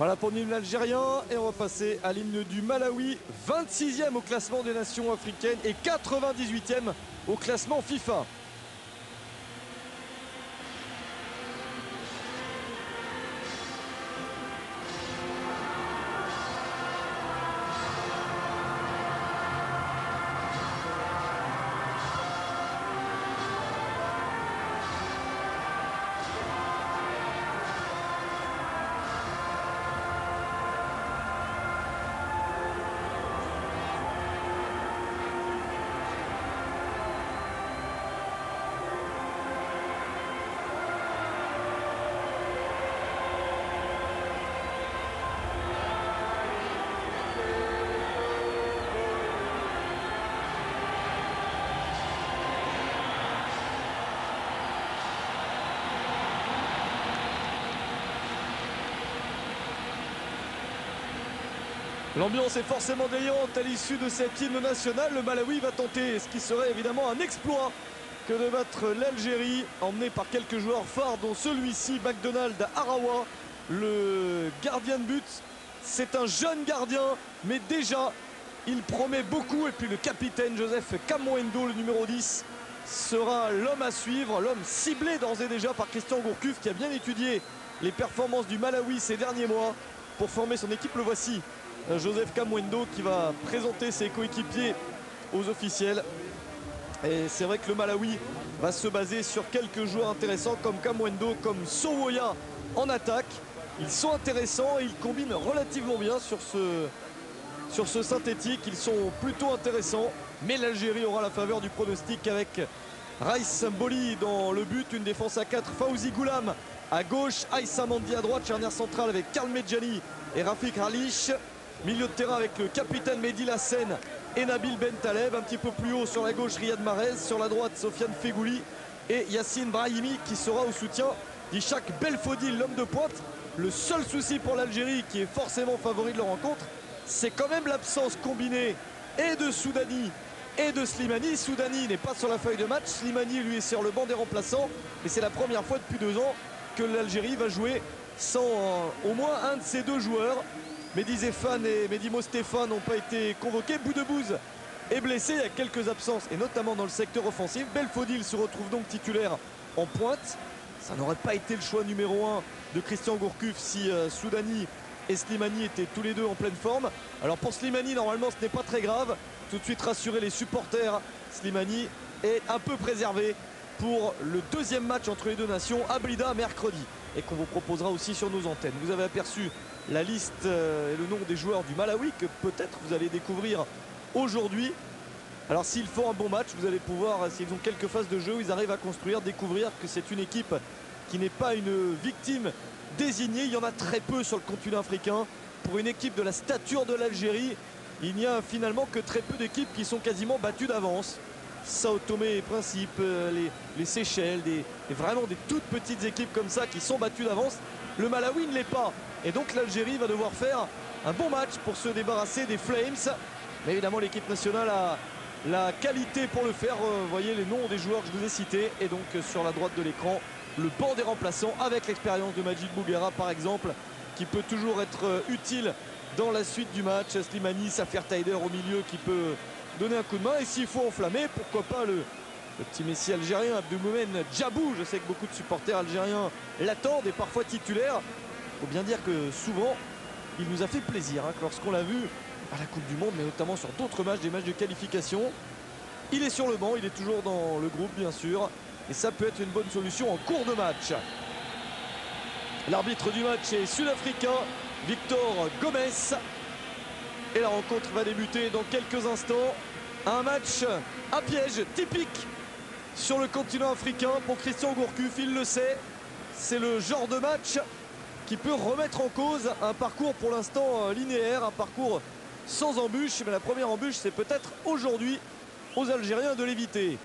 Voilà pour l'hymne algérien et on va passer à l'hymne du Malawi, 26e au classement des nations africaines et 98e au classement FIFA. L'ambiance est forcément déliante à l'issue de cette hymne nationale. Le Malawi va tenter ce qui serait évidemment un exploit que de battre l'Algérie, emmené par quelques joueurs phares, dont celui-ci, McDonald Arawa, le gardien de but. C'est un jeune gardien, mais déjà, il promet beaucoup. Et puis le capitaine Joseph Kamwendo, le numéro 10, sera l'homme à suivre, l'homme ciblé d'ores et déjà par Christian Gourcuff, qui a bien étudié les performances du Malawi ces derniers mois pour former son équipe. Le voici, Joseph Kamwendo, qui va présenter ses coéquipiers aux officiels. Et c'est vrai que le Malawi va se baser sur quelques joueurs intéressants comme Kamwendo, comme Sowoya en attaque. Ils sont intéressants et ils combinent relativement bien sur ce synthétique. Ils sont plutôt intéressants, mais l'Algérie aura la faveur du pronostic avec Raïs Mboli dans le but, une défense à 4, Fawzi Goulam à gauche, Aïssa Mandi à droite, charnière centrale avec Karl Medjani et Rafik Halish. Milieu de terrain avec le capitaine Mehdi Lassen et Nabil Bentaleb. Un petit peu plus haut sur la gauche, Riyad Mahrez. Sur la droite, Sofiane Fegouli et Yassine Brahimi, qui sera au soutien d'Ishak Belfodil, l'homme de pointe. Le seul souci pour l'Algérie, qui est forcément favori de la rencontre, c'est quand même l'absence combinée et de Soudani et de Slimani. Soudani n'est pas sur la feuille de match, Slimani lui est sur le banc des remplaçants. Et c'est la première fois depuis 2 ans que l'Algérie va jouer sans au moins un de ces deux joueurs. Mehdi Zéphane et Medimo Stéphane n'ont pas été convoqués. Boudebouz est blessé, il y a quelques absences, et notamment dans le secteur offensif. Belfodil se retrouve donc titulaire en pointe. Ça n'aurait pas été le choix numéro 1 de Christian Gourcuff si Soudani et Slimani étaient tous les deux en pleine forme. Alors pour Slimani, normalement ce n'est pas très grave. Tout de suite rassurer les supporters, Slimani est un peu préservé pour le deuxième match entre les deux nations à Blida mercredi, et qu'on vous proposera aussi sur nos antennes. Vous avez aperçu la liste et le nom des joueurs du Malawi que peut-être vous allez découvrir aujourd'hui. Alors s'ils font un bon match, vous allez pouvoir, s'ils ont quelques phases de jeu où ils arrivent à construire, découvrir que c'est une équipe qui n'est pas une victime désignée. Il y en a très peu sur le continent africain. Pour une équipe de la stature de l'Algérie, il n'y a finalement que très peu d'équipes qui sont quasiment battues d'avance. Sao Tomé et Principe, les Seychelles, vraiment des toutes petites équipes comme ça qui sont battues d'avance. Le Malawi ne l'est pas. Et donc l'Algérie va devoir faire un bon match pour se débarrasser des Flames. Mais évidemment l'équipe nationale a la qualité pour le faire. Vous voyez les noms des joueurs que je vous ai cités. Et donc sur la droite de l'écran, le banc des remplaçants avec l'expérience de Majid Bouguera par exemple, qui peut toujours être utile dans la suite du match. Slimani, Safer Taider au milieu qui peut donner un coup de main. Et s'il faut enflammer, pourquoi pas le petit Messi algérien Abdelmoumen Djabou. Je sais que beaucoup de supporters algériens l'attendent et parfois titulaires. Il faut bien dire que souvent il nous a fait plaisir lorsqu'on l'a vu à la Coupe du Monde, mais notamment sur d'autres matchs, des matchs de qualification. Il est sur le banc, il est toujours dans le groupe bien sûr, et ça peut être une bonne solution en cours de match. L'arbitre du match est sud-africain, Victor Gomes, et la rencontre va débuter dans quelques instants. Un match à piège typique sur le continent africain pour Christian Gourcuff, il le sait. C'est le genre de match qui peut remettre en cause un parcours pour l'instant linéaire, un parcours sans embûche. Mais la première embûche, c'est peut-être aujourd'hui aux Algériens de l'éviter.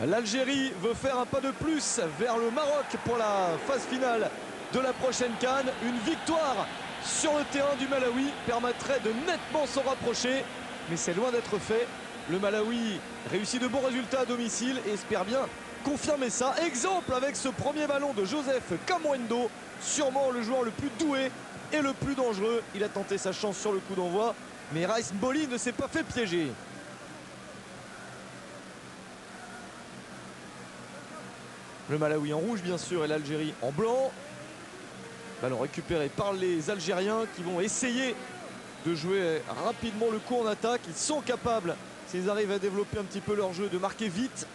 L'Algérie veut faire un pas de plus vers le Maroc pour la phase finale de la prochaine CAN. Une victoire sur le terrain du Malawi permettrait de nettement s'en rapprocher, mais c'est loin d'être fait. Le Malawi réussit de bons résultats à domicile et espère bien confirmer ça. Exemple avec ce premier ballon de Joseph Kamwendo, sûrement le joueur le plus doué et le plus dangereux. Il a tenté sa chance sur le coup d'envoi, mais Rice Mboli ne s'est pas fait piéger. Le Malawi en rouge bien sûr et l'Algérie en blanc. Ballon récupéré par les Algériens qui vont essayer de jouer rapidement le coup en attaque. Ils sont capables, s'ils arrivent à développer un petit peu leur jeu, de marquer vite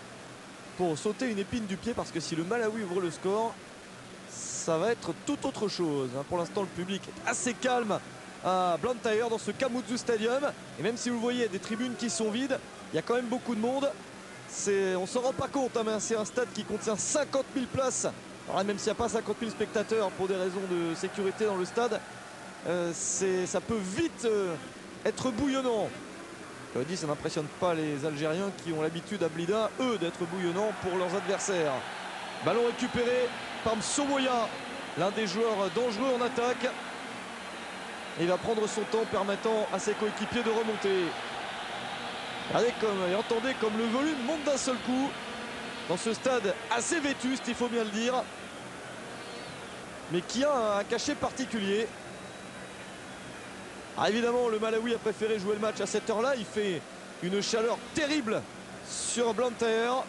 pour sauter une épine du pied, parce que si le Malawi ouvre le score, ça va être tout autre chose. Pour l'instant, le public est assez calme à Blantyre dans ce Kamuzu Stadium. Et même si vous voyez, il y a des tribunes qui sont vides, il y a quand même beaucoup de monde. On ne s'en rend pas compte, mais c'est un stade qui contient 50 000 places. Alors, même s'il n'y a pas 50 000 spectateurs pour des raisons de sécurité dans le stade, ça peut vite être bouillonnant. Je dis, ça n'impressionne pas les Algériens qui ont l'habitude à Blida, eux, d'être bouillonnants pour leurs adversaires. Ballon récupéré par Msowoya, l'un des joueurs dangereux en attaque. Et il va prendre son temps, permettant à ses coéquipiers de remonter. Regardez et entendez comme le volume monte d'un seul coup dans ce stade assez vétuste, il faut bien le dire, mais qui a un cachet particulier. Ah, évidemment, le Malawi a préféré jouer le match à cette heure-là. Il fait une chaleur terrible sur Blantyre.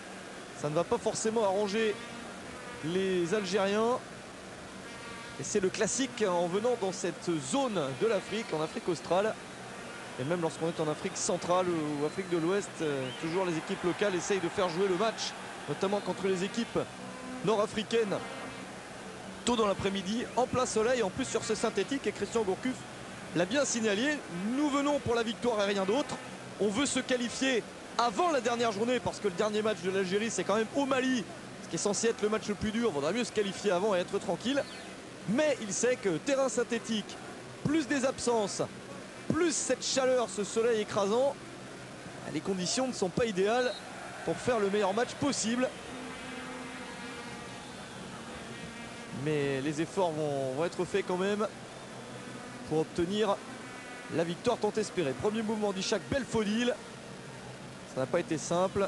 Ça ne va pas forcément arranger les Algériens. Et c'est le classique en venant dans cette zone de l'Afrique, en Afrique australe. Et même lorsqu'on est en Afrique centrale ou Afrique de l'Ouest, toujours les équipes locales essayent de faire jouer le match, notamment contre les équipes nord-africaines, tôt dans l'après-midi, en plein soleil, en plus sur ce synthétique. Et Christian Gourcuff l'a bien signalé, nous venons pour la victoire et rien d'autre. On veut se qualifier avant la dernière journée, parce que le dernier match de l'Algérie, c'est quand même au Mali, ce qui est censé être le match le plus dur. Il vaudra mieux se qualifier avant et être tranquille. Mais il sait que terrain synthétique, plus des absences, plus cette chaleur, ce soleil écrasant, les conditions ne sont pas idéales pour faire le meilleur match possible. Mais les efforts vont être faits quand même pour obtenir la victoire tant espérée. Premier mouvement d'Ishak Belfodil. Ça n'a pas été simple.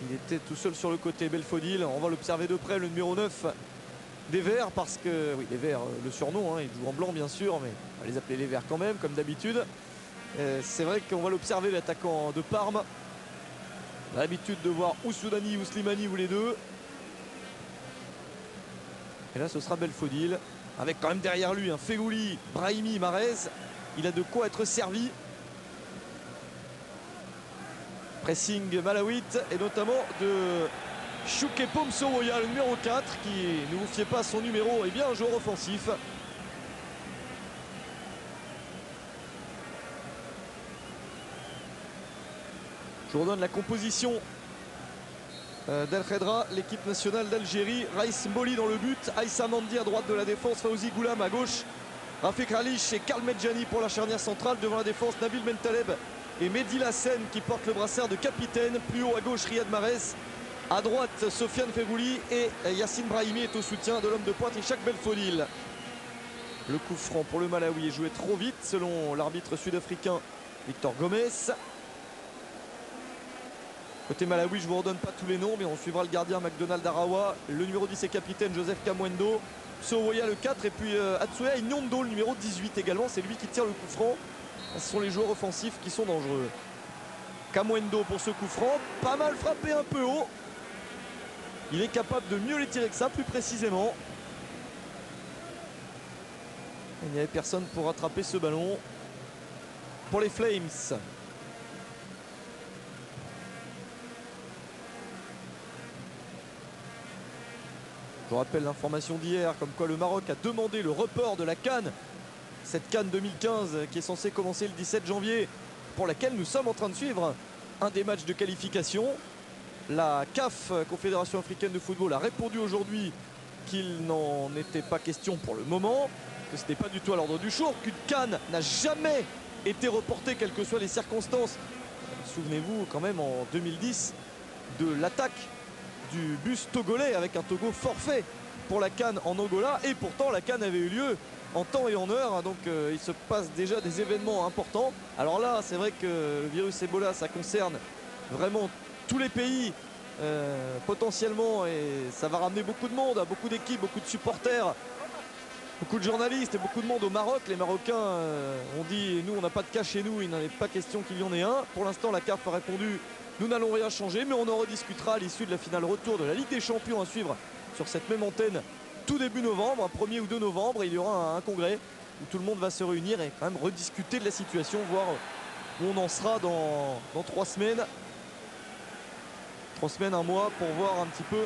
Il était tout seul sur le côté, Belfodil. On va l'observer de près, le numéro 9 des Verts, parce que, oui, les Verts, le surnom, ils jouent en blanc bien sûr, mais on va les appeler les Verts quand même, comme d'habitude. C'est vrai qu'on va l'observer, l'attaquant de Parme. On a l'habitude de voir ou Soudani ou Slimani ou les deux. Et là, ce sera Belfodil, avec quand même derrière lui un Fegouli, Brahimi, Marez. Il a de quoi être servi. Pressing malawite, et notamment de Choukepo Msowoya, le numéro 4, qui, ne vous fiez pas à son numéro, est bien un joueur offensif. Je vous redonne la composition d'El Khedra, l'équipe nationale d'Algérie. Rice Mboli dans le but, Aïssa Mandi à droite de la défense, Fawzi Goulam à gauche, Rafik Halich et Karl Medjani pour la charnière centrale. Devant la défense, Nabil Bentaleb et Mehdi Lassène qui porte le brassard de capitaine. Plus haut à gauche, Riyad Mahrez. À droite, Sofiane Fegouli, et Yassine Brahimi est au soutien de l'homme de pointe, Ishak Belfodil. Le coup franc pour le Malawi est joué trop vite selon l'arbitre sud-africain Victor Gomez. Côté Malawi, je ne vous redonne pas tous les noms, mais on suivra le gardien McDonald Arawa, le numéro 10 et capitaine Joseph Kamwendo, Msowoya le 4, et puis Atsuya Nyondo le numéro 18 également. C'est lui qui tire le coup franc. Ce sont les joueurs offensifs qui sont dangereux. Kamwendo pour ce coup franc, pas mal frappé un peu haut. Il est capable de mieux les tirer que ça, plus précisément. Il n'y avait personne pour rattraper ce ballon pour les Flames. Je vous rappelle l'information d'hier, comme quoi le Maroc a demandé le report de la CAN, cette CAN 2015 qui est censée commencer le 17 janvier, pour laquelle nous sommes en train de suivre un des matchs de qualification. La CAF, Confédération africaine de football, a répondu aujourd'hui qu'il n'en était pas question pour le moment, que ce n'était pas du tout à l'ordre du jour, qu'une CAN n'a jamais été reportée, quelles que soient les circonstances. Souvenez-vous quand même en 2010 de l'attaque du bus togolais avec un Togo forfait pour la CAN en Angola. Et pourtant la CAN avait eu lieu en temps et en heure, donc il se passe déjà des événements importants. Alors là, c'est vrai que le virus Ebola, ça concerne vraiment tous les pays potentiellement, et ça va ramener beaucoup de monde, beaucoup d'équipes, beaucoup de supporters, beaucoup de journalistes et beaucoup de monde au Maroc. Les Marocains ont dit, nous on n'a pas de cas chez nous, il n'en est pas question qu'il y en ait un. Pour l'instant la CAF a répondu, nous n'allons rien changer, mais on en rediscutera à l'issue de la finale retour de la Ligue des Champions à suivre sur cette même antenne tout début novembre, 1er ou 2 novembre. Il y aura un congrès où tout le monde va se réunir et quand même rediscuter de la situation, voir où on en sera dans 3 semaines. 3 semaines, un mois, pour voir un petit peu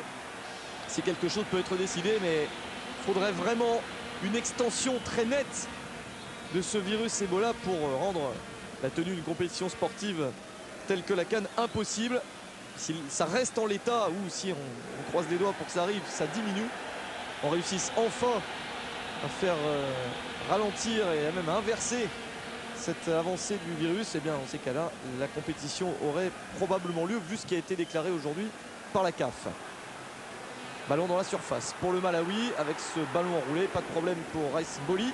si quelque chose peut être décidé. Mais il faudrait vraiment une extension très nette de ce virus Ebola pour rendre la tenue d'une compétition sportive telle que la CAN impossible. Si ça reste en l'état, ou si on croise les doigts pour que ça arrive, ça diminue, on réussisse enfin à faire ralentir et même à inverser cette avancée du virus, et bien dans ces cas-là, la compétition aurait probablement lieu, vu ce qui a été déclaré aujourd'hui par la CAF. Ballon dans la surface pour le Malawi avec ce ballon enroulé, pas de problème pour Rice Mboli.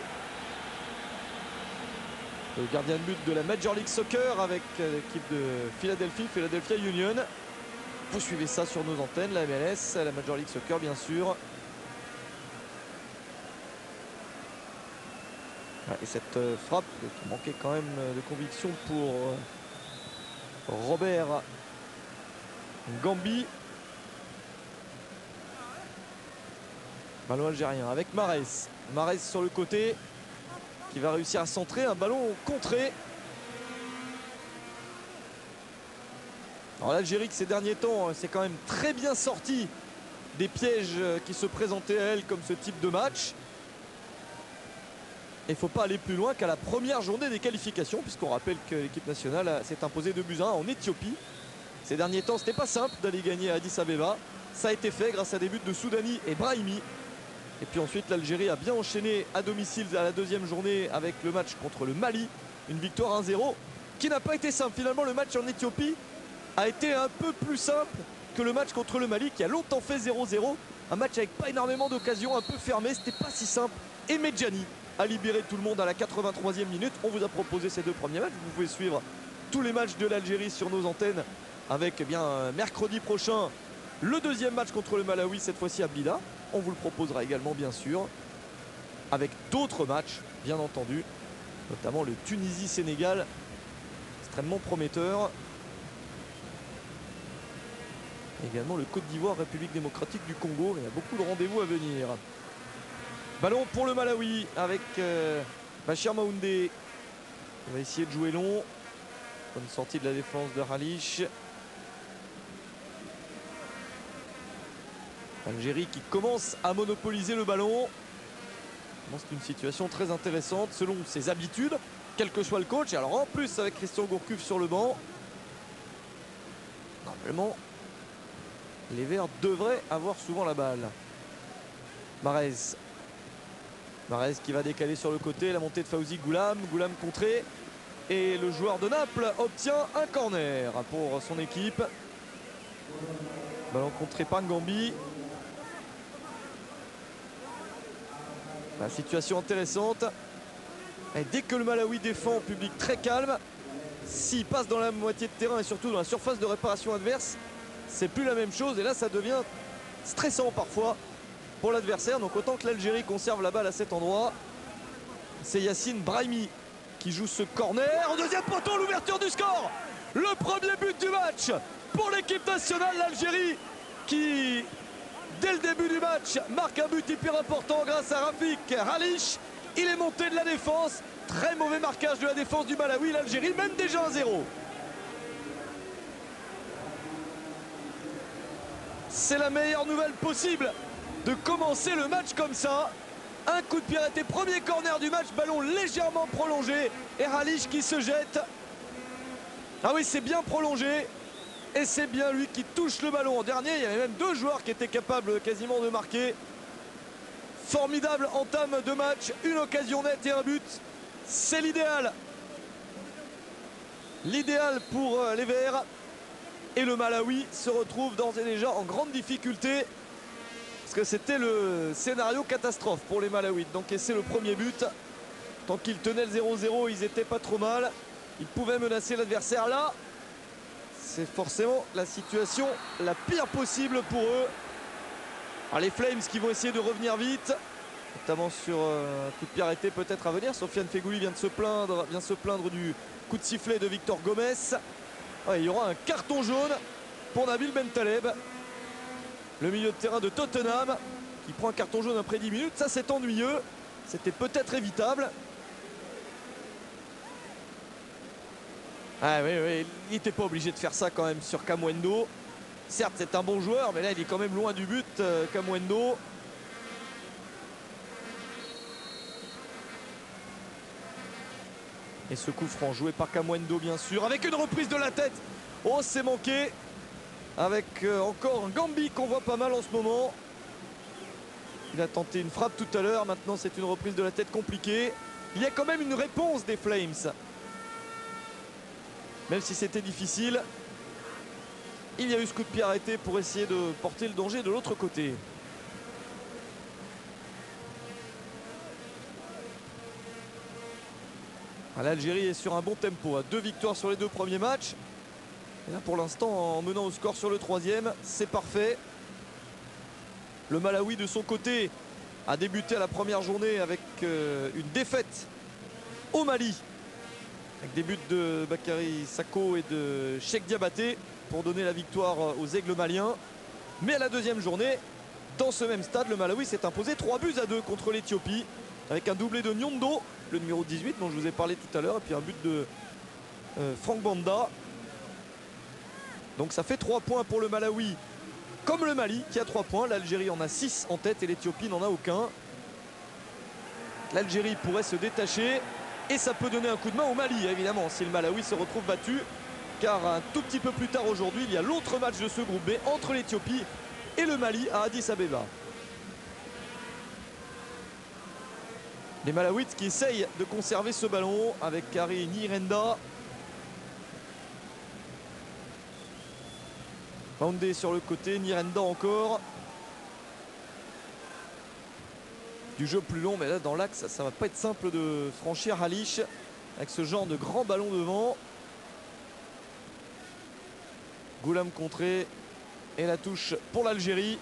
Le gardien de but de la Major League Soccer avec l'équipe de Philadelphia Union. Vous suivez ça sur nos antennes, la MLS, la Major League Soccer bien sûr. Et cette frappe qui manquait quand même de conviction pour Robert Gambi. Ballon algérien avec Mahrez. Mahrez sur le côté qui va réussir à centrer. Un ballon contré. Alors l'Algérie, ces derniers temps, c'est quand même très bien sorti des pièges qui se présentaient à elle comme ce type de match. Il ne faut pas aller plus loin qu'à la première journée des qualifications, puisqu'on rappelle que l'équipe nationale s'est imposée 2-1 en Éthiopie. Ces derniers temps, ce n'était pas simple d'aller gagner à Addis Abeba. Ça a été fait grâce à des buts de Soudani et Brahimi. Et puis ensuite, l'Algérie a bien enchaîné à domicile à la deuxième journée avec le match contre le Mali. Une victoire 1-0 qui n'a pas été simple. Finalement, le match en Éthiopie a été un peu plus simple que le match contre le Mali, qui a longtemps fait 0-0. Un match avec pas énormément d'occasions, un peu fermé. C'était pas si simple. Et Medjani a libéré tout le monde à la 83e minute. On vous a proposé ces 2 premiers matchs. Vous pouvez suivre tous les matchs de l'Algérie sur nos antennes avec mercredi prochain le deuxième match contre le Malawi, cette fois-ci à Bila. On vous le proposera également bien sûr avec d'autres matchs bien entendu, notamment le Tunisie-Sénégal, extrêmement prometteur. Également le Côte d'Ivoire, République démocratique du Congo. Il y a beaucoup de rendez-vous à venir. Ballon pour le Malawi avec Bachir Maoundé. On va essayer de jouer long. Bonne sortie de la défense de Halish. Algérie qui commence à monopoliser le ballon. C'est une situation très intéressante selon ses habitudes, quel que soit le coach. Et alors en plus avec Christian Gourcuff sur le banc, normalement les Verts devraient avoir souvent la balle. Mahrez qui va décaler sur le côté, la montée de Fawzi Goulam contré. Et le joueur de Naples obtient un corner pour son équipe. Ballon contré par Ngambi. La situation intéressante. Et dès que le Malawi défend, public très calme. S'il passe dans la moitié de terrain et surtout dans la surface de réparation adverse, c'est plus la même chose. Et là, ça devient stressant parfois pour l'adversaire. Donc autant que l'Algérie conserve la balle à cet endroit. C'est Yassine Brahimi qui joue ce corner. Au deuxième poteau, l'ouverture du score. Le premier but du match pour l'équipe nationale. L'Algérie qui, dès le début du match, marque un but hyper important grâce à Rafik Halish. Il est monté de la défense. Très mauvais marquage de la défense du Malawi. L'Algérie mène déjà 1-0. C'est la meilleure nouvelle possible de commencer le match comme ça. Un coup de pied arrêté, premier corner du match, ballon légèrement prolongé. Et Halish qui se jette. Ah oui, c'est bien prolongé. Et c'est bien lui qui touche le ballon. En dernier, il y avait même 2 joueurs qui étaient capables quasiment de marquer. Formidable entame de match, une occasion nette et un but. C'est l'idéal. L'idéal pour les Verts. Et le Malawi se retrouve d'ores et déjà en grande difficulté. Parce que c'était le scénario catastrophe pour les Malawites d'encaisser le premier but. Tant qu'ils tenaient le 0-0, ils étaient pas trop mal. Ils pouvaient menacer l'adversaire. Là, c'est forcément la situation la pire possible pour eux. Alors les Flames qui vont essayer de revenir vite, notamment sur un coup de pied arrêté peut-être à venir. Sofiane Feghouli vient se plaindre du coup de sifflet de Victor Gomez. Ouais, il y aura un carton jaune pour Nabil Bentaleb, le milieu de terrain de Tottenham, qui prend un carton jaune après 10 minutes. Ça, c'est ennuyeux. C'était peut-être évitable. Ah oui, oui, il n'était pas obligé de faire ça quand même sur Kamwendo. Certes, c'est un bon joueur, mais là, il est quand même loin du but, Kamwendo. Et ce coup franc joué par Kamwendo, bien sûr, avec une reprise de la tête. Oh, c'est manqué. Avec encore un Gambi qu'on voit pas mal en ce moment. Il a tenté une frappe tout à l'heure. Maintenant, c'est une reprise de la tête compliquée. Il y a quand même une réponse des Flames. Même si c'était difficile, il y a eu ce coup de pied arrêté pour essayer de porter le danger de l'autre côté. L'Algérie est sur un bon tempo. 2 victoires sur les 2 premiers matchs. Et là, pour l'instant, en menant au score sur le 3e, c'est parfait. Le Malawi, de son côté, a débuté à la première journée avec une défaite au Mali. Avec des buts de Bakary Sako et de Cheikh Diabaté pour donner la victoire aux Aigles maliens. Mais à la deuxième journée, dans ce même stade, le Malawi s'est imposé 3-2 contre l'Éthiopie. Avec un doublé de Nyondo, le numéro 18 dont je vous ai parlé tout à l'heure. Et puis un but de Franck Banda. Donc ça fait 3 points pour le Malawi. Comme le Mali qui a 3 points. L'Algérie en a 6 en tête et l'Éthiopie n'en a aucun. L'Algérie pourrait se détacher. Et ça peut donner un coup de main au Mali, évidemment, si le Malawi se retrouve battu. Car un tout petit peu plus tard aujourd'hui, il y a l'autre match de ce groupe B entre l'Éthiopie et le Mali à Addis Abeba. Les Malawites qui essayent de conserver ce ballon avec Harry Nirenda. Bandé sur le côté, Nirenda encore. Du jeu plus long, mais là dans l'axe, ça va pas être simple de franchir Halish avec ce genre de grand ballon devant. Goulam contré et la touche pour l'Algérie.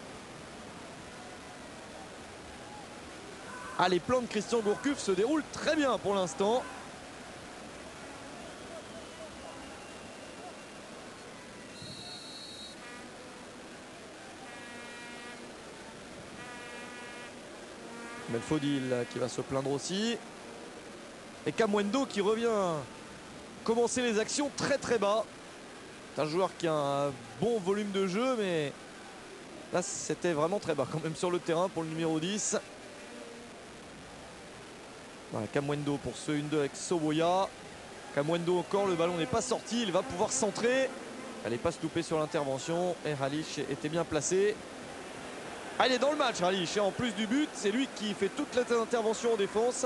Ah, les plans de Christian Gourcuff se déroulent très bien pour l'instant. Belfodil qui va se plaindre aussi. Et Kamwendo qui revient commencer les actions très très bas. C'est un joueur qui a un bon volume de jeu, mais là c'était vraiment très bas quand même sur le terrain pour le numéro 10. Voilà, Kamwendo pour ce 1-2 avec Soboya. Kamwendo encore, le ballon n'est pas sorti, il va pouvoir centrer. Allez, pas se louper sur l'intervention. Et Halish était bien placé. Ah, il est dans le match, Halish. En plus du but, c'est lui qui fait toute l'intervention en défense.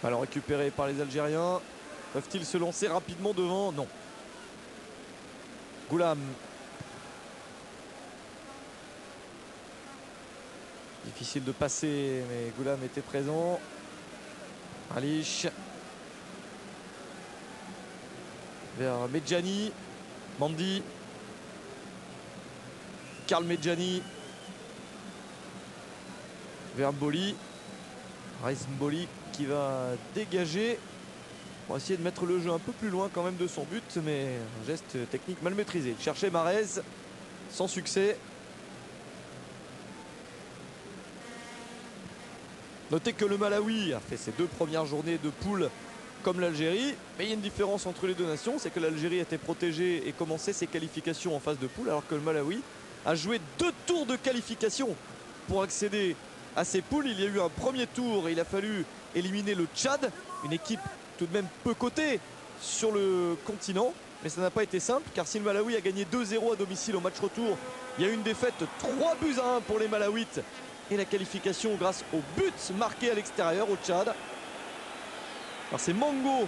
Ballon récupéré par les Algériens. Peuvent-ils se lancer rapidement devant? Non. Goulam. Difficile de passer, mais Goulam était présent. Halish. Vers Medjani. Mandi. Karl Medjani. Vers Mboli. Raïs Mboli qui va dégager pour essayer de mettre le jeu un peu plus loin quand même de son but, mais un geste technique mal maîtrisé. Il cherchait Marez, sans succès. Notez que le Malawi a fait ses 2 premières journées de poule comme l'Algérie, mais il y a une différence entre les deux nations, c'est que l'Algérie était protégée et commençait ses qualifications en phase de poule, alors que le Malawi a joué 2 tours de qualification pour accéder à ces poules. Il y a eu un premier tour et il a fallu éliminer le Tchad, une équipe tout de même peu cotée sur le continent, mais ça n'a pas été simple, car si le Malawi a gagné 2-0 à domicile au match retour, il y a eu une défaite 3-1 pour les Malawites et la qualification grâce au but marqué à l'extérieur au Tchad. Alors c'est Mango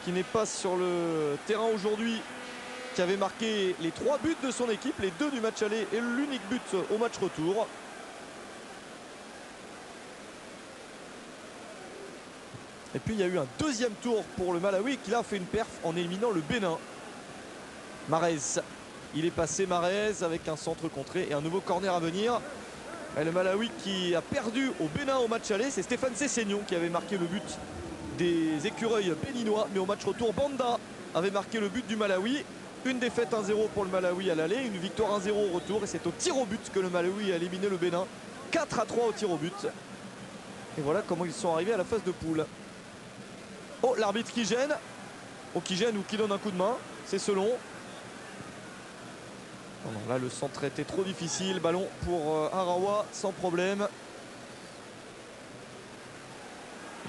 qui n'est pas sur le terrain aujourd'hui, qui avait marqué les 3 buts de son équipe, les 2 du match aller et l'unique but au match retour. Et puis il y a eu un deuxième tour pour le Malawi qui là a fait une perf en éliminant le Bénin. Marez, il est passé Marez avec un centre contré et un nouveau corner à venir. Et le Malawi qui a perdu au Bénin au match aller, c'est Stéphane Sessegnon qui avait marqué le but des écureuils béninois. Mais au match retour, Banda avait marqué le but du Malawi. Une défaite 1-0 pour le Malawi à l'aller, une victoire 1-0 au retour. Et c'est au tir au but que le Malawi a éliminé le Bénin. 4-3 au tir au but. Et voilà comment ils sont arrivés à la phase de poule. Oh, l'arbitre qui gêne. Oh, qui gêne ou qui donne un coup de main. C'est selon. Oh non, là, le centre était trop difficile. Ballon pour Arawa, sans problème.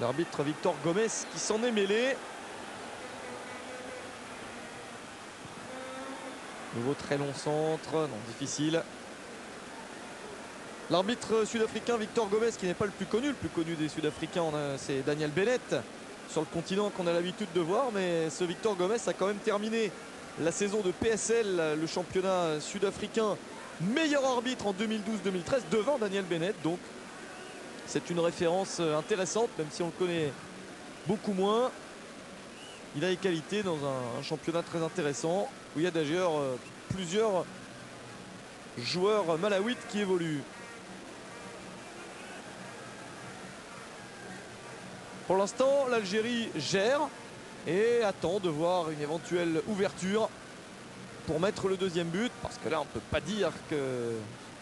L'arbitre Victor Gomez qui s'en est mêlé. Nouveau très long centre. Non, difficile. L'arbitre sud-africain Victor Gomez, qui n'est pas le plus connu des Sud-Africains, c'est Daniel Bennett sur le continent qu'on a l'habitude de voir. Mais ce Victor Gomez a quand même terminé la saison de PSL, le championnat sud-africain, meilleur arbitre en 2012-2013 devant Daniel Bennett. Donc c'est une référence intéressante, même si on le connaît beaucoup moins. Il a les qualités dans un championnat très intéressant où il y a d'ailleurs plusieurs joueurs malawites qui évoluent. Pour l'instant, l'Algérie gère et attend de voir une éventuelle ouverture pour mettre le deuxième but. Parce que là, on ne peut pas dire que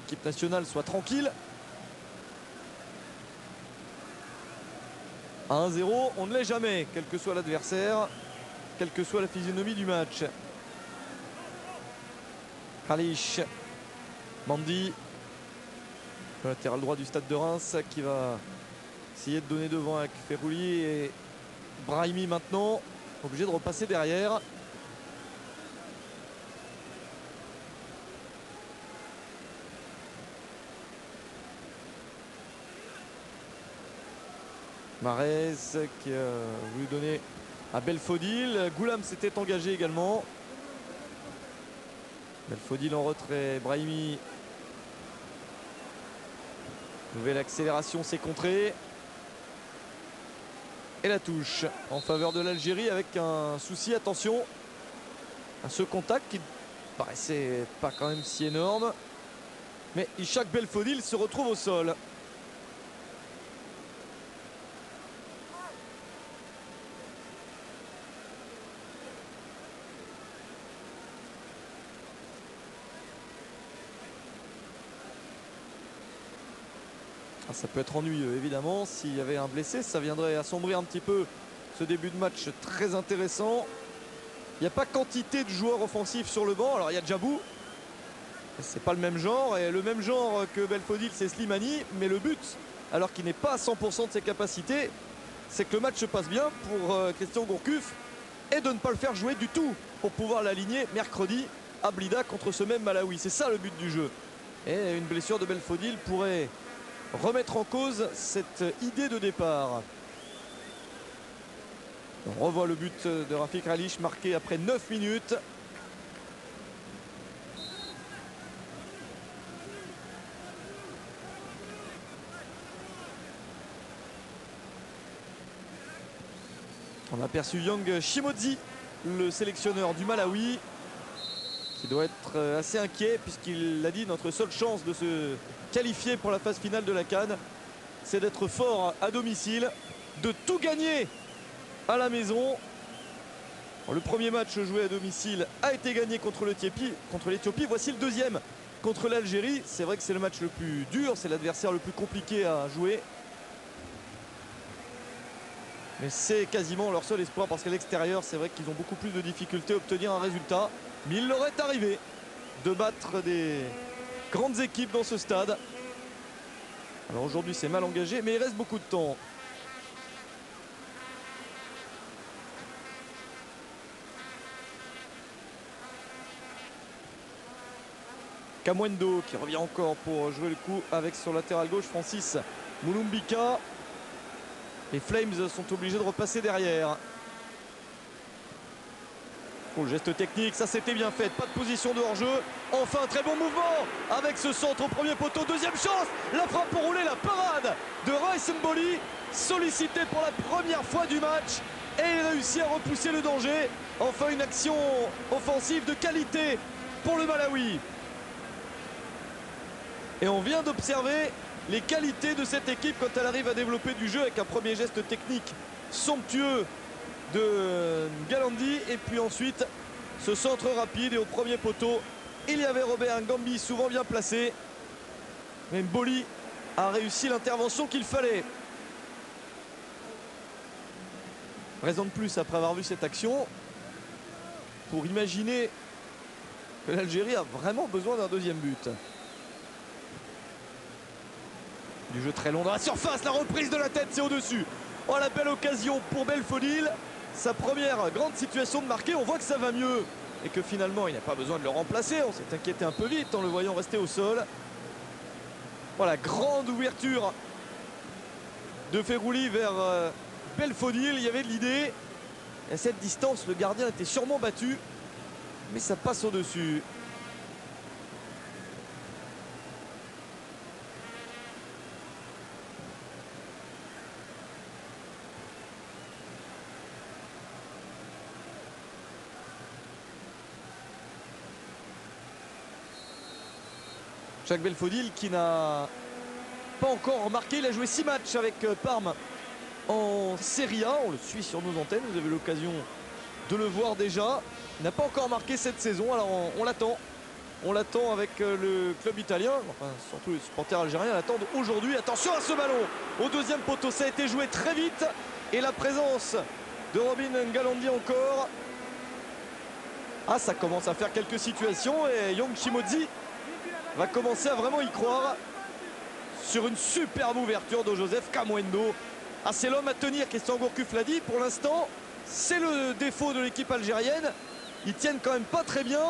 l'équipe nationale soit tranquille. 1-0, on ne l'est jamais, quel que soit l'adversaire, quelle que soit la physionomie du match. Kalish, Mandi, le latéral droit du stade de Reims, qui va essayer de donner devant avec Ferrouli et Brahimi maintenant, obligé de repasser derrière. Marez qui a voulu donner à Belfodil. Goulam s'était engagé également. Belfodil en retrait. Brahimi. Nouvelle accélération, c'est contré. Et la touche en faveur de l'Algérie avec un souci, attention à ce contact qui ne paraissait pas quand même si énorme. Mais Ishak Belfodil se retrouve au sol. Ça peut être ennuyeux évidemment s'il y avait un blessé, ça viendrait assombrir un petit peu ce début de match très intéressant. Il n'y a pas quantité de joueurs offensifs sur le banc. Alors il y a Djabou, c'est pas le même genre, et le même genre que Belfodil c'est Slimani, mais le but, alors qu'il n'est pas à 100% de ses capacités, c'est que le match se passe bien pour Christian Gourcuff et de ne pas le faire jouer du tout pour pouvoir l'aligner mercredi à Blida contre ce même Malawi. C'est ça le but du jeu. Et une blessure de Belfodil pourrait remettre en cause cette idée de départ. On revoit le but de Rafik Kalish marqué après 9 minutes. On a aperçu Yang Shimodzi, le sélectionneur du Malawi, qui doit être assez inquiet puisqu'il l'a dit, notre seule chance de se qualifier pour la phase finale de la CAN, c'est d'être fort à domicile, de tout gagner à la maison. Le premier match joué à domicile a été gagné contre l'Éthiopie. Voici le deuxième contre l'Algérie. C'est vrai que c'est le match le plus dur, c'est l'adversaire le plus compliqué à jouer. Mais c'est quasiment leur seul espoir parce qu'à l'extérieur, c'est vrai qu'ils ont beaucoup plus de difficultés à obtenir un résultat. Mais il leur est arrivé de battre des grandes équipes dans ce stade. Alors aujourd'hui c'est mal engagé, mais il reste beaucoup de temps. Kamwendo qui revient encore pour jouer le coup avec son latéral gauche Francis Mulumbika. Les Flames sont obligés de repasser derrière. Pour le geste technique, ça c'était bien fait, pas de position de hors-jeu. Enfin, très bon mouvement avec ce centre au premier poteau. Deuxième chance, la frappe pour rouler, la parade de Rice Mboli, sollicité pour la première fois du match. Et il réussit à repousser le danger. Enfin, une action offensive de qualité pour le Malawi. Et on vient d'observer les qualités de cette équipe quand elle arrive à développer du jeu avec un premier geste technique somptueux de Galandi, et puis ensuite ce centre rapide, et au premier poteau il y avait Robert Ngambi, souvent bien placé, mais Mboli a réussi l'intervention qu'il fallait. Raison de plus après avoir vu cette action pour imaginer que l'Algérie a vraiment besoin d'un deuxième but. Du jeu très long dans la surface, la reprise de la tête, c'est au-dessus. Oh, la belle occasion pour Belfodil. Sa première grande situation de marquer. On voit que ça va mieux et que finalement il n'a pas besoin de le remplacer. On s'est inquiété un peu vite en le voyant rester au sol. Voilà, grande ouverture de Ferrouli vers Belfodil. Il y avait de l'idée. Et à cette distance, le gardien était sûrement battu, mais ça passe au-dessus. Jacques Belfodil qui n'a pas encore marqué. Il a joué 6 matchs avec Parme en Serie A. On le suit sur nos antennes. Vous avez l'occasion de le voir déjà. Il n'a pas encore marqué cette saison. Alors on l'attend. On l'attend avec le club italien. Enfin, surtout les supporters algériens l'attendent aujourd'hui. Attention à ce ballon au deuxième poteau. Ça a été joué très vite. Et la présence de Robin Ngalandi encore. Ah, ça commence à faire quelques situations. Et Young Chimodzi va commencer à vraiment y croire sur une superbe ouverture de Joseph Kamwendo. Ah, c'est l'homme à tenir, Christian Gourcuff l'a dit. Pour l'instant, c'est le défaut de l'équipe algérienne. Ils tiennent quand même pas très bien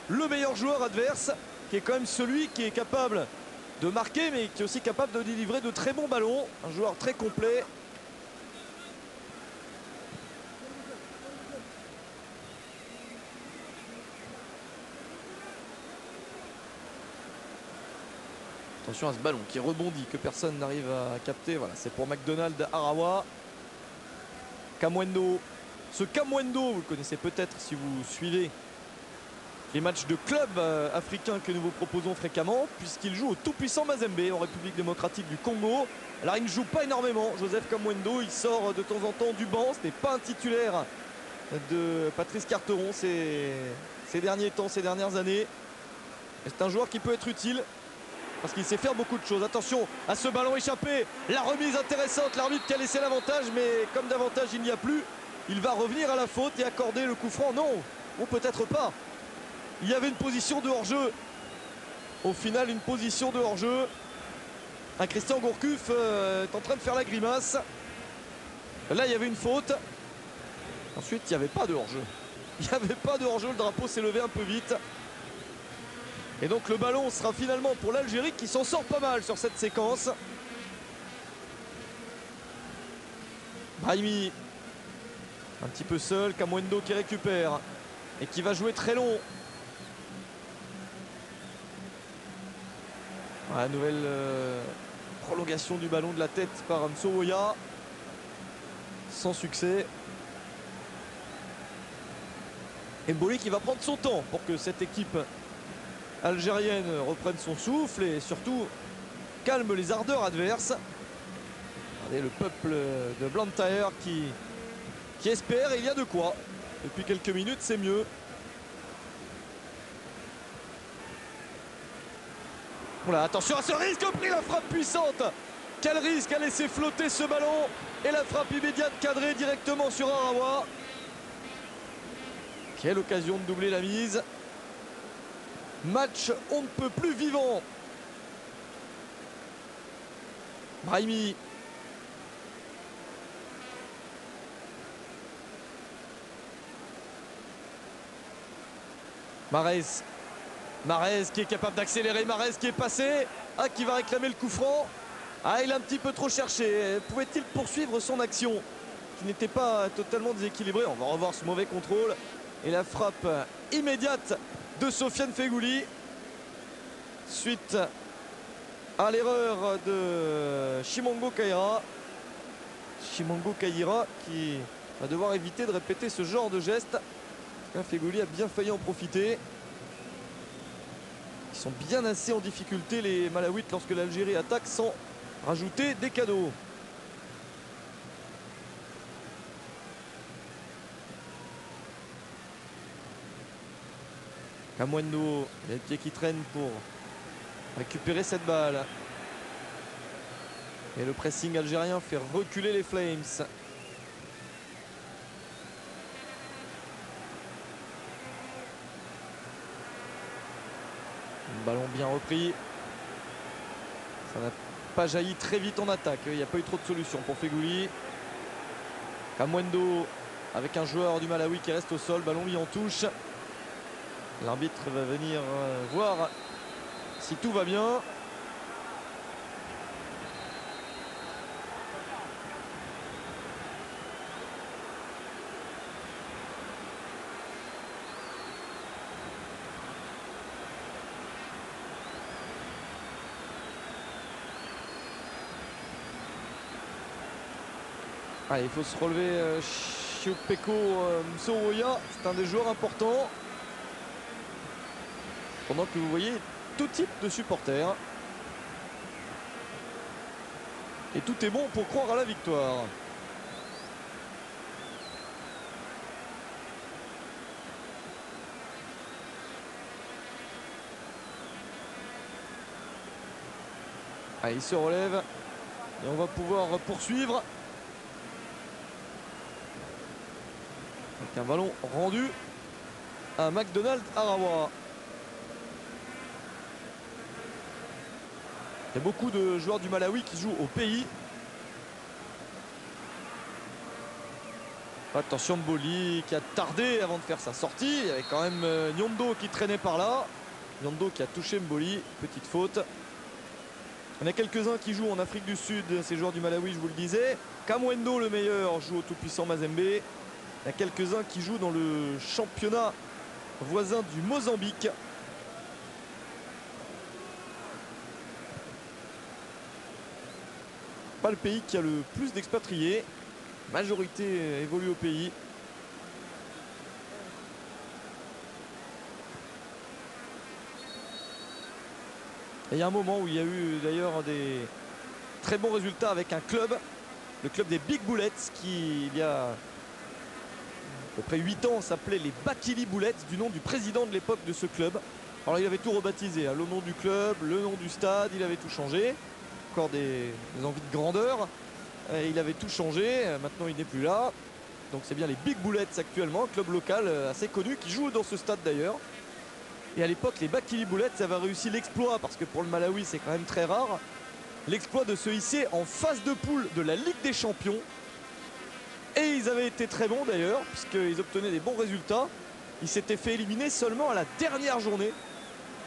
le meilleur joueur adverse, qui est quand même celui qui est capable de marquer, mais qui est aussi capable de délivrer de très bons ballons. Un joueur très complet. Attention à ce ballon qui rebondit, que personne n'arrive à capter. Voilà, c'est pour McDonald Arawa. Kamwendo. Ce Kamwendo, vous le connaissez peut-être si vous suivez les matchs de clubs africains que nous vous proposons fréquemment, puisqu'il joue au tout-puissant Mazembe en République démocratique du Congo. Alors il ne joue pas énormément, Joseph Kamwendo. Il sort de temps en temps du banc. Ce n'est pas un titulaire de Patrice Carteron ces derniers temps, ces dernières années. C'est un joueur qui peut être utile, parce qu'il sait faire beaucoup de choses. Attention à ce ballon échappé. La remise intéressante. L'arbitre qui a laissé l'avantage, mais comme d'avantage il n'y a plus, il va revenir à la faute et accorder le coup franc. Non, ou peut-être pas. Il y avait une position de hors-jeu. Au final, une position de hors-jeu. Un Christian Gourcuff est en train de faire la grimace. Là, il y avait une faute. Ensuite, il n'y avait pas de hors-jeu. Il n'y avait pas de hors-jeu. Le drapeau s'est levé un peu vite. Et donc le ballon sera finalement pour l'Algérie, qui s'en sort pas mal sur cette séquence. Brahimi un petit peu seul. Kamwendo qui récupère et qui va jouer très long. Voilà, nouvelle prolongation du ballon de la tête par Msowoya. Sans succès. Et Mboli qui va prendre son temps pour que cette équipe algérienne reprenne son souffle et surtout calme les ardeurs adverses. Regardez le peuple de Blantyre qui espère, et il y a de quoi. Depuis quelques minutes, c'est mieux. Voilà, attention à ce risque pris, la frappe puissante. Quel risque à laisser flotter ce ballon, et la frappe immédiate cadrée directement sur Arawa. Quelle occasion de doubler la mise. Match on ne peut plus vivant. Brahimi. Mahrez. Mahrez qui est capable d'accélérer. Mahrez qui est passé. Ah, qui va réclamer le coup franc. Ah, il a un petit peu trop cherché. Pouvait-il poursuivre son action qui n'était pas totalement déséquilibrée? On va revoir ce mauvais contrôle. Et la frappe immédiate de Sofiane Feghouli suite à l'erreur de Chimango Kaira. Chimango Kaira qui va devoir éviter de répéter ce genre de geste. Feghouli a bien failli en profiter. Ils sont bien assez en difficulté les Malawites lorsque l'Algérie attaque sans rajouter des cadeaux. Kamwendo, il y a le pied qui traîne pour récupérer cette balle. Et le pressing algérien fait reculer les Flames. Un ballon bien repris. Ça n'a pas jailli très vite en attaque. Il n'y a pas eu trop de solutions pour Feghouli. Kamwendo avec un joueur du Malawi qui reste au sol. Ballon mis en touche. L'arbitre va venir voir si tout va bien. Allez, il faut se relever. Chiopeko Msoroya, c'est un des joueurs importants. Pendant que vous voyez tout type de supporters. Et tout est bon pour croire à la victoire. Allez, il se relève. Et on va pouvoir poursuivre. Avec un ballon rendu à McDonald Arawa. Il y a beaucoup de joueurs du Malawi qui jouent au pays. Attention Mboli qui a tardé avant de faire sa sortie. Il y avait quand même Nyondo qui traînait par là. Nyondo qui a touché Mboli. Petite faute. On a quelques-uns qui jouent en Afrique du Sud. Ces joueurs du Malawi, je vous le disais. Kamwendo, le meilleur, joue au tout-puissant Mazembe. Il y a quelques-uns qui jouent dans le championnat voisin du Mozambique. Pas le pays qui a le plus d'expatriés. Majorité évolue au pays. Et il y a un moment où il y a eu d'ailleurs des très bons résultats avec un club, le club des Big Bullets, qui il y a à peu près 8 ans s'appelait les Bakili Bullets, du nom du président de l'époque de ce club. Alors il avait tout rebaptisé, hein, le nom du club, le nom du stade, il avait tout changé. Encore des envies de grandeur. Il avait tout changé, maintenant il n'est plus là. Donc c'est bien les Big Bullets actuellement, club local assez connu qui joue dans ce stade d'ailleurs. Et à l'époque les Bakili Bullets avaient réussi l'exploit, parce que pour le Malawi c'est quand même très rare, l'exploit de se hisser en phase de poule de la Ligue des Champions. Et ils avaient été très bons d'ailleurs, puisqu'ils obtenaient des bons résultats. Ils s'étaient fait éliminer seulement à la dernière journée.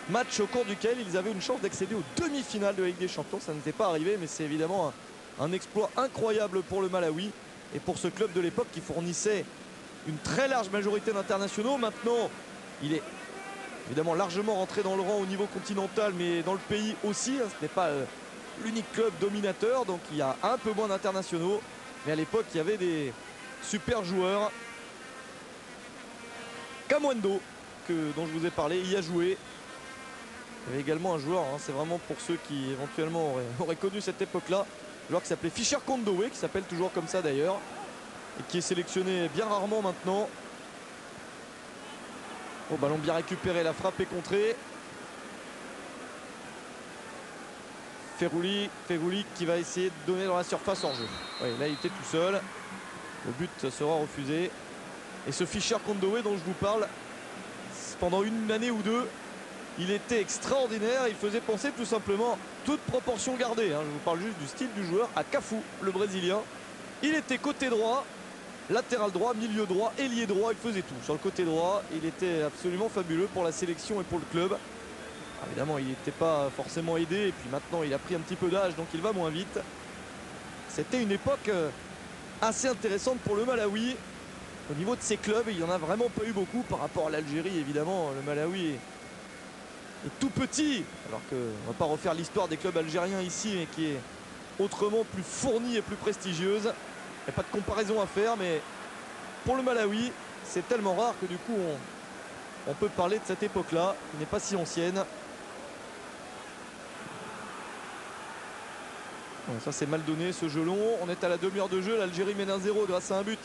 Match au cours duquel ils avaient une chance d'accéder aux demi-finales de la Ligue des Champions. Ça n'était pas arrivé, mais c'est évidemment un exploit incroyable pour le Malawi et pour ce club de l'époque qui fournissait une très large majorité d'internationaux. Maintenant, il est évidemment largement rentré dans le rang au niveau continental, mais dans le pays aussi. Ce n'est pas l'unique club dominateur, donc il y a un peu moins d'internationaux. Mais à l'époque, il y avait des super joueurs. Kamwendo, dont je vous ai parlé, y a joué. Il y avait également un joueur, hein, c'est vraiment pour ceux qui éventuellement auraient connu cette époque-là, un joueur qui s'appelait Fischer Kondowe, qui s'appelle toujours comme ça d'ailleurs, et qui est sélectionné bien rarement maintenant. Oh, ballon bien récupéré, la frappe est contrée. Feghouli qui va essayer de donner dans la surface hors jeu. Ouais, là il était tout seul, le but sera refusé. Et ce Fischer Kondowe dont je vous parle, pendant une année ou deux, il était extraordinaire, il faisait penser tout simplement, toute proportion gardée, hein, je vous parle juste du style du joueur, à Cafu, le Brésilien. Il était côté droit, latéral droit, milieu droit, ailier droit, il faisait tout. Sur le côté droit, il était absolument fabuleux pour la sélection et pour le club. Alors, évidemment, il n'était pas forcément aidé, et puis maintenant il a pris un petit peu d'âge, donc il va moins vite. C'était une époque assez intéressante pour le Malawi. Au niveau de ces clubs, il n'y en a vraiment pas eu beaucoup par rapport à l'Algérie, évidemment. Le Malawi est tout petit, alors qu'on ne va pas refaire l'histoire des clubs algériens ici, mais qui est autrement plus fournie et plus prestigieuse. Il n'y a pas de comparaison à faire, mais pour le Malawi, c'est tellement rare que du coup, on peut parler de cette époque-là, qui n'est pas si ancienne. Bon, ça c'est mal donné ce jeu long. On est à la demi-heure de jeu. L'Algérie mène 1-0 grâce à un but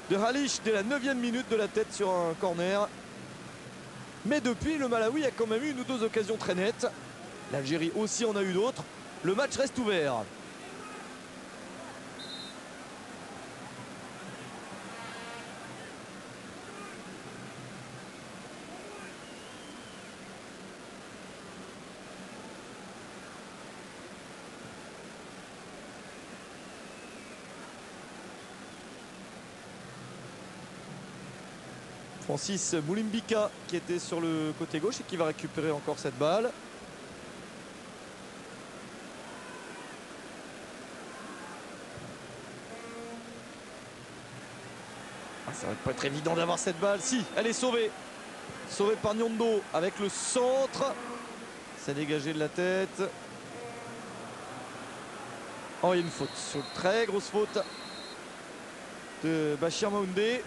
de Halish dès la 9e minute de la tête sur un corner. Mais depuis, le Malawi a quand même eu une ou deux occasions très nettes. L'Algérie aussi en a eu d'autres. Le match reste ouvert. Francis Moulimbika qui était sur le côté gauche et qui va récupérer encore cette balle. Ça va pas être évident d'avoir cette balle. Si, elle est sauvée. Sauvée par Nyondo avec le centre. C'est dégagé de la tête. Oh, il y a une faute. Sur une très grosse faute de Bachir Maoundé.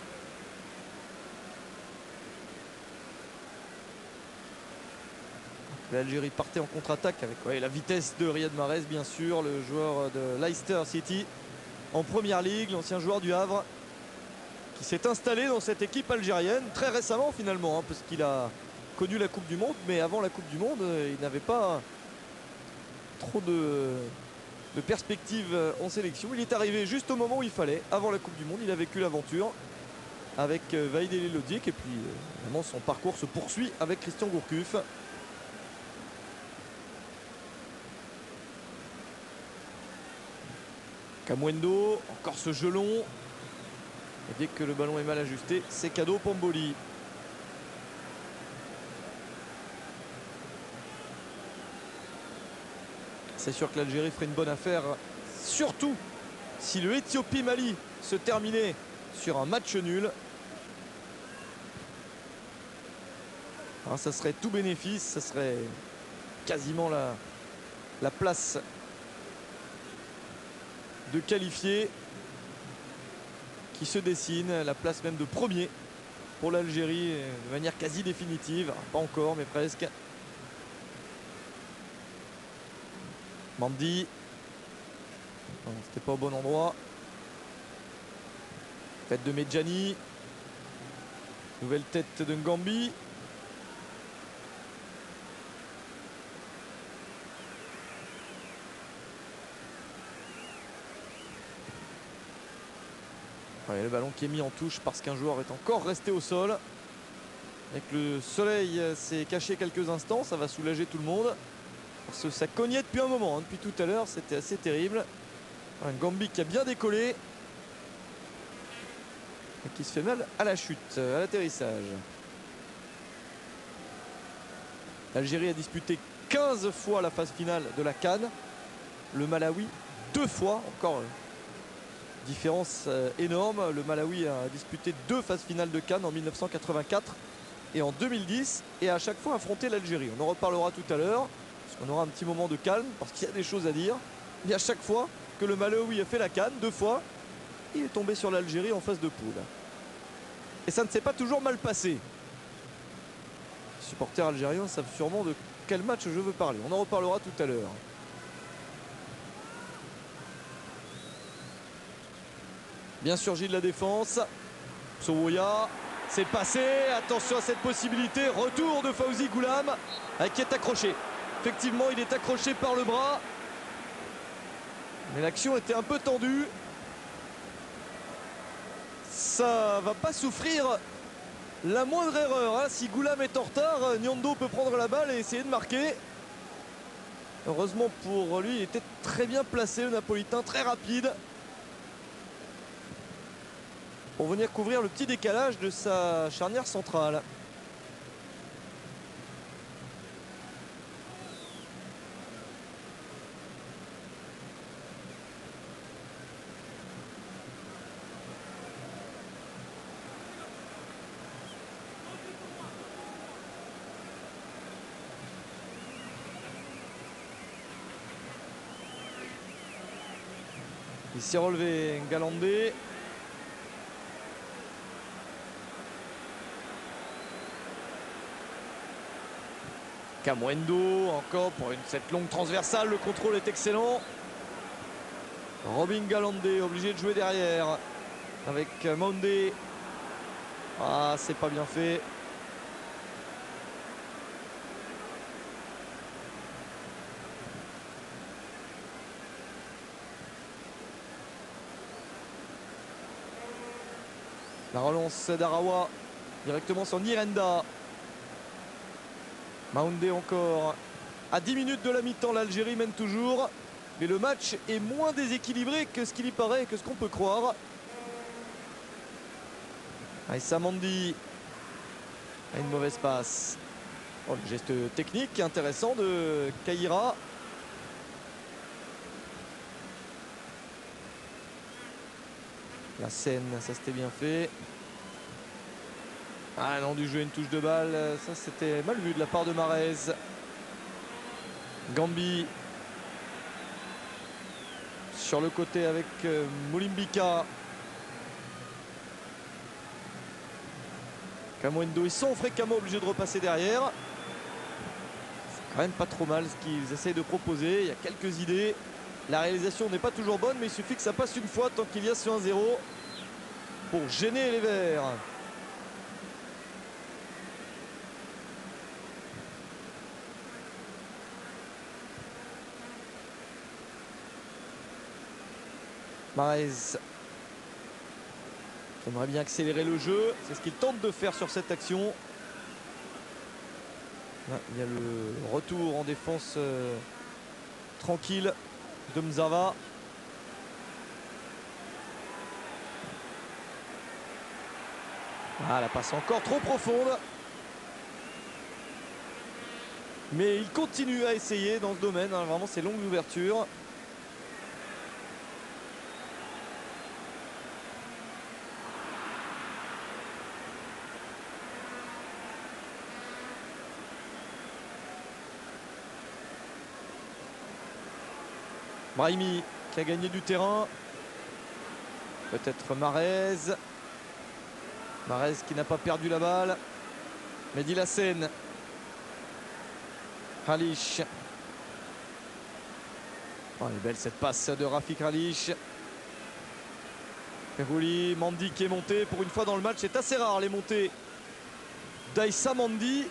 L'Algérie partait en contre-attaque avec la vitesse de Riyad Mahrez, bien sûr, le joueur de Leicester City en première ligue, l'ancien joueur du Havre, qui s'est installé dans cette équipe algérienne très récemment finalement, hein, parce qu'il a connu la Coupe du Monde, mais avant la Coupe du Monde, il n'avait pas trop de perspectives en sélection. Il est arrivé juste au moment où il fallait, avant la Coupe du Monde. Il a vécu l'aventure avec Vaïd El Elodic, et puis évidemment son parcours se poursuit avec Christian Gourcuff. Kamwendo, encore ce jeu long. Et dès que le ballon est mal ajusté, c'est cadeau pour Mboli. C'est sûr que l'Algérie ferait une bonne affaire, surtout si le Éthiopie-Mali se terminait sur un match nul. Alors ça serait tout bénéfice, ça serait quasiment la place de qualifié qui se dessine, la place même de premier pour l'Algérie de manière quasi définitive. Pas encore, mais presque. Mandi. C'était pas au bon endroit. Tête de Medjani. Nouvelle tête de Ngambi. Le ballon qui est mis en touche parce qu'un joueur est encore resté au sol. Avec le soleil s'est caché quelques instants, ça va soulager tout le monde. Parce que ça cognait depuis un moment, hein. Depuis tout à l'heure, c'était assez terrible. Un Ngambi qui a bien décollé. Et qui se fait mal à la chute, à l'atterrissage. L'Algérie a disputé 15 fois la phase finale de la CAN. Le Malawi 2 fois, encore différence énorme. Le Malawi a disputé 2 phases finales de CAN en 1984 et en 2010 et a à chaque fois affronté l'Algérie. On en reparlera tout à l'heure parce qu'on aura un petit moment de calme parce qu'il y a des choses à dire. Et à chaque fois que le Malawi a fait la CAN, 2 fois, il est tombé sur l'Algérie en phase de poule. Et ça ne s'est pas toujours mal passé. Les supporters algériens savent sûrement de quel match je veux parler. On en reparlera tout à l'heure. Bien surgi de la défense. Sowoya, c'est passé. Attention à cette possibilité. Retour de Fawzi Goulam qui est accroché. Effectivement, il est accroché par le bras. Mais l'action était un peu tendue. Ça va pas souffrir la moindre erreur, hein. Si Goulam est en retard, Nyondo peut prendre la balle et essayer de marquer. Heureusement pour lui, il était très bien placé, le Napolitain, très rapide. Pour venir couvrir le petit décalage de sa charnière centrale. Il s'est relevé, Ngalandé. Kamwendo encore pour cette longue transversale. Le contrôle est excellent. Robin Ngalandé obligé de jouer derrière avec Mondé. Ah, c'est pas bien fait. La relance d'Arawa directement sur Nirenda. Maoundé encore. À 10 minutes de la mi-temps, l'Algérie mène toujours. Mais le match est moins déséquilibré que ce qu'il y paraît, que ce qu'on peut croire. Aïssa Mandi a une mauvaise passe. Oh, le geste technique intéressant de Caïra. La scène, ça c'était bien fait. Ah non, dû jouer une touche de balle, ça c'était mal vu de la part de Mahrez. Gambi sur le côté avec Moulimbika. Kamwendo, ils sont fréquemment obligés de repasser derrière. C'est quand même pas trop mal ce qu'ils essayent de proposer. Il y a quelques idées. La réalisation n'est pas toujours bonne, mais il suffit que ça passe une fois tant qu'il y a ce 1-0 pour gêner les Verts. Mahrez aimerait bien accélérer le jeu. C'est ce qu'il tente de faire sur cette action. Là, il y a le retour en défense tranquille de Mzava. Ah, la passe encore trop profonde. Mais il continue à essayer dans ce domaine, hein, vraiment ces longues ouvertures. Brahimi qui a gagné du terrain. Peut-être Mahrez. Mahrez qui n'a pas perdu la balle. Mehdi Lassène. Halish. Oh, elle est belle cette passe de Rafik Halish. Ferouli, Mandi qui est monté. Pour une fois dans le match, c'est assez rare les montées d'Aïssa Mandi.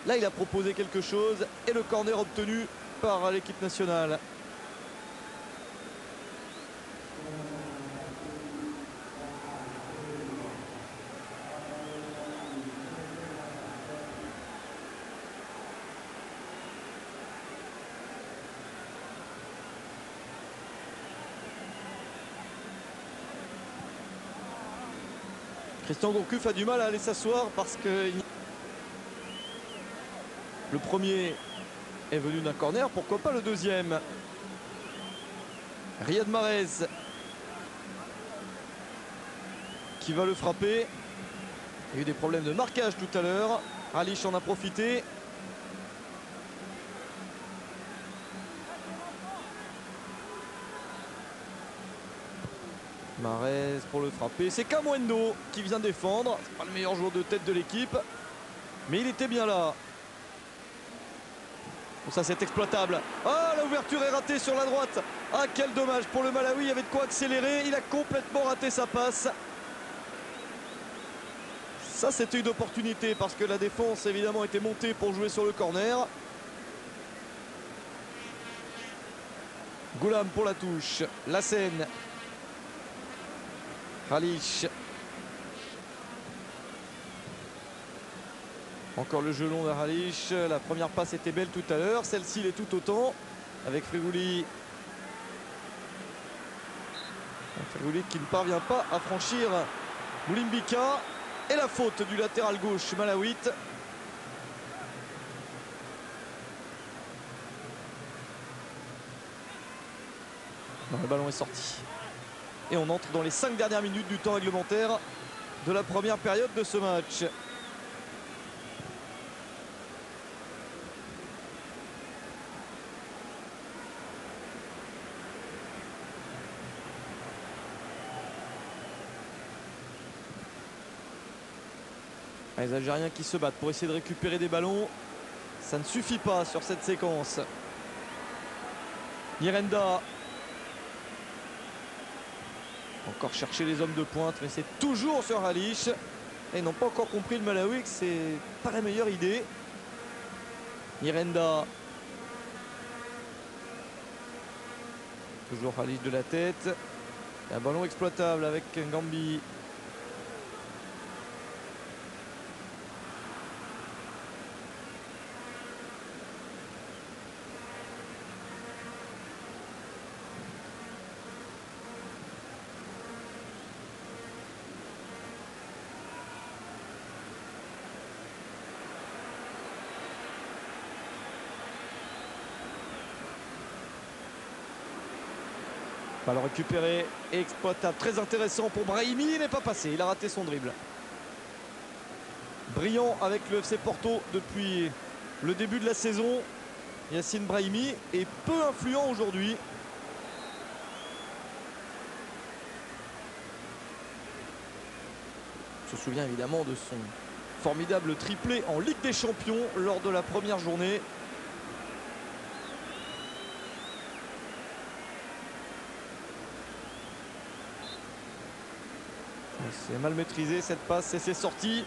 Là, il a proposé quelque chose. Et le corner obtenu par l'équipe nationale. Christian Gourcuff a du mal à aller s'asseoir parce que le premier est venu d'un corner, pourquoi pas le deuxième. Riyad Mahrez qui va le frapper. Il y a eu des problèmes de marquage tout à l'heure. Halish en a profité. Mahrez pour le frapper. C'est Kamwendo qui vient défendre. C'est pas le meilleur joueur de tête de l'équipe, mais il était bien là. Bon, ça c'est exploitable. Ah, l'ouverture est ratée sur la droite. Ah, quel dommage pour le Malawi. Il y avait de quoi accélérer. Il a complètement raté sa passe. Ça c'était une opportunité parce que la défense évidemment était montée pour jouer sur le corner. Goulam pour la touche. Lassène. Halish. Encore le jeu long de Halish. La première passe était belle tout à l'heure. Celle-ci l'est tout autant. Avec Ferouli. Ferouli qui ne parvient pas à franchir Moulimbika. Et la faute du latéral gauche malawite. Non, le ballon est sorti. Et on entre dans les 5 dernières minutes du temps réglementaire de la première période de ce match. Les Algériens qui se battent pour essayer de récupérer des ballons. Ça ne suffit pas sur cette séquence. Miranda. Encore chercher les hommes de pointe, mais c'est toujours sur Halich. Et ils n'ont pas encore compris le Malawi que c'est pas la meilleure idée. Miranda. Toujours Halich de la tête. Et un ballon exploitable avec Ngambi. Ballon récupéré, exploitable, très intéressant pour Brahimi, il n'est pas passé, il a raté son dribble. Brillant avec le FC Porto depuis le début de la saison, Yacine Brahimi est peu influent aujourd'hui. On se souvient évidemment de son formidable triplé en Ligue des Champions lors de la première journée. C'est mal maîtrisé cette passe et c'est sorti.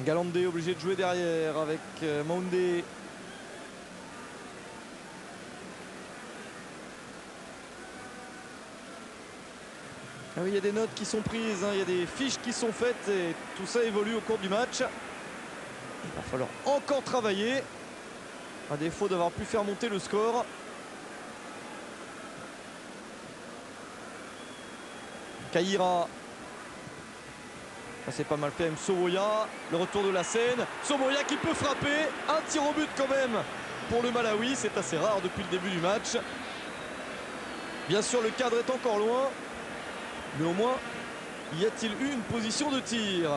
Galandé obligé de jouer derrière avec Moundé. Ah oui, il y a des notes qui sont prises, hein, il y a des fiches qui sont faites et tout ça évolue au cours du match. Il va falloir encore travailler, à défaut d'avoir pu faire monter le score. Kaïra. Ça c'est pas mal fait, Msowoya. Le retour de la scène. Msowoya qui peut frapper. Un tir au but quand même pour le Malawi. C'est assez rare depuis le début du match. Bien sûr, le cadre est encore loin. Mais au moins, y a-t-il eu une position de tir?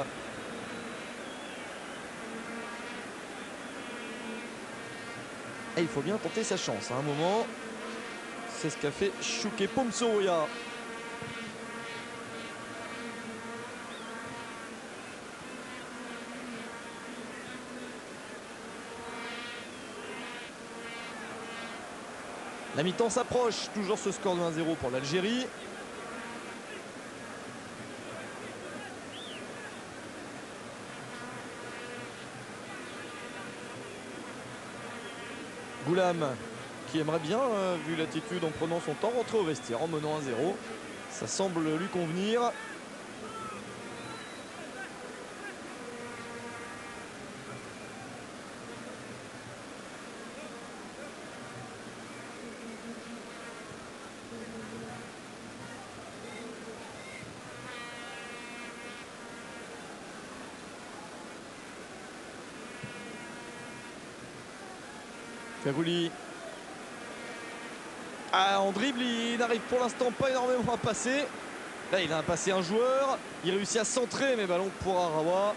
Et il faut bien tenter sa chance à un moment. C'est ce qu'a fait Chouké-Po Msowoya. La mi-temps s'approche. Toujours ce score de 1-0 pour l'Algérie. Goulam qui aimerait bien, vu l'attitude en prenant son temps, rentrer au vestiaire en menant 1-0. Ça semble lui convenir. Ferrouli. Ah, en dribble, il n'arrive pour l'instant pas énormément à passer. Là, il a passé un joueur. Il réussit à centrer, mais ballon pour Arawa.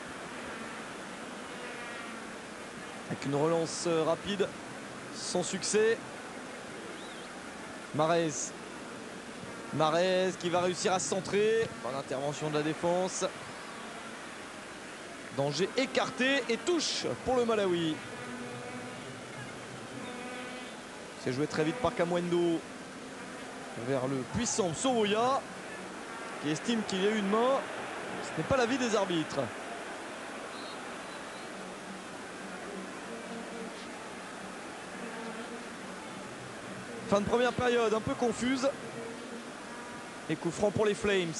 Avec une relance rapide, sans succès. Marez. Marez qui va réussir à centrer. Bonne intervention de la défense. Danger écarté et touche pour le Malawi. C'est joué très vite par Kamwendo vers le puissant Msowoya qui estime qu'il y a eu une main. Ce n'est pas l'avis des arbitres. Fin de première période un peu confuse. Et coup franc pour les Flames.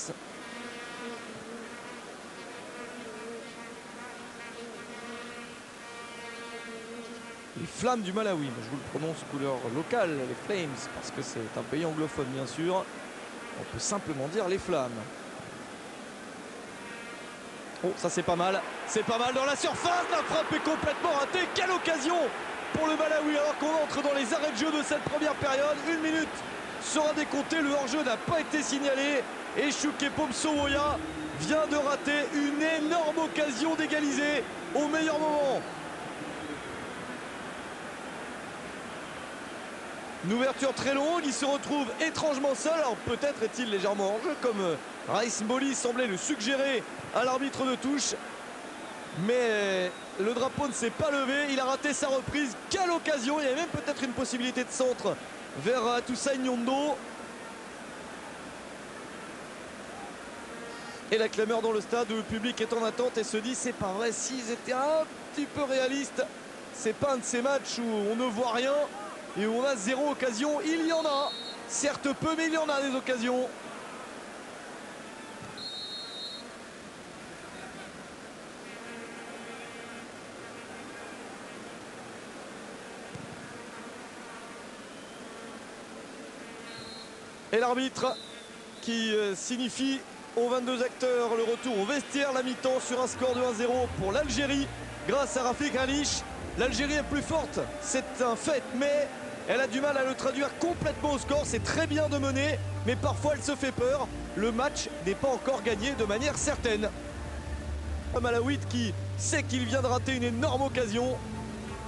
Les Flammes du Malawi, je vous le prononce couleur locale, les Flames, parce que c'est un pays anglophone bien sûr. On peut simplement dire les Flammes. Oh, ça c'est pas mal dans la surface, la frappe est complètement ratée. Quelle occasion pour le Malawi alors qu'on entre dans les arrêts de jeu de cette première période. 1 minute sera décompté. Le hors-jeu n'a pas été signalé et Chouké-Pom Sowoya vient de rater une énorme occasion d'égaliser au meilleur moment. Une ouverture très longue, il se retrouve étrangement seul. Alors peut-être est-il légèrement hors jeu, comme Raïs Mboli semblait le suggérer à l'arbitre de touche. Mais le drapeau ne s'est pas levé, il a raté sa reprise. Quelle occasion! Il y avait même peut-être une possibilité de centre vers Toussaint Nyondo. Et la clameur dans le stade où le public est en attente et se dit c'est pas vrai, s'ils étaient un petit peu réalistes, c'est pas un de ces matchs où on ne voit rien et où on a zéro occasion. Il y en a, certes peu, mais il y en a des occasions. Et l'arbitre qui signifie aux 22 acteurs le retour au vestiaire, la mi-temps sur un score de 1-0 pour l'Algérie grâce à Rafik Halich. L'Algérie est plus forte, c'est un fait, mais elle a du mal à le traduire complètement au score. C'est très bien de mener, mais parfois elle se fait peur. Le match n'est pas encore gagné de manière certaine. Malaouite qui sait qu'il vient de rater une énorme occasion.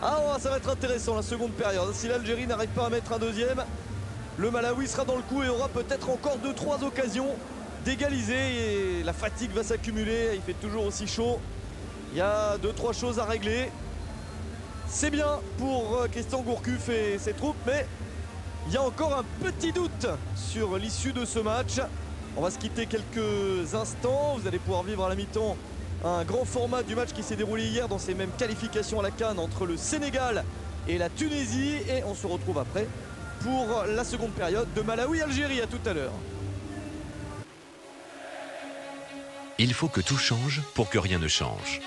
Ah, ça va être intéressant la seconde période. Si l'Algérie n'arrive pas à mettre un deuxième, le Malawi sera dans le coup et aura peut-être encore 2-3 occasions d'égaliser. Et la fatigue va s'accumuler, il fait toujours aussi chaud. Il y a 2-3 choses à régler. C'est bien pour Christian Gourcuff et ses troupes, mais il y a encore un petit doute sur l'issue de ce match. On va se quitter quelques instants. Vous allez pouvoir vivre à la mi-temps un grand format du match qui s'est déroulé hier dans ces mêmes qualifications à la CAN entre le Sénégal et la Tunisie. Et on se retrouve après pour la seconde période de Malawi-Algérie. À tout à l'heure. Il faut que tout change pour que rien ne change.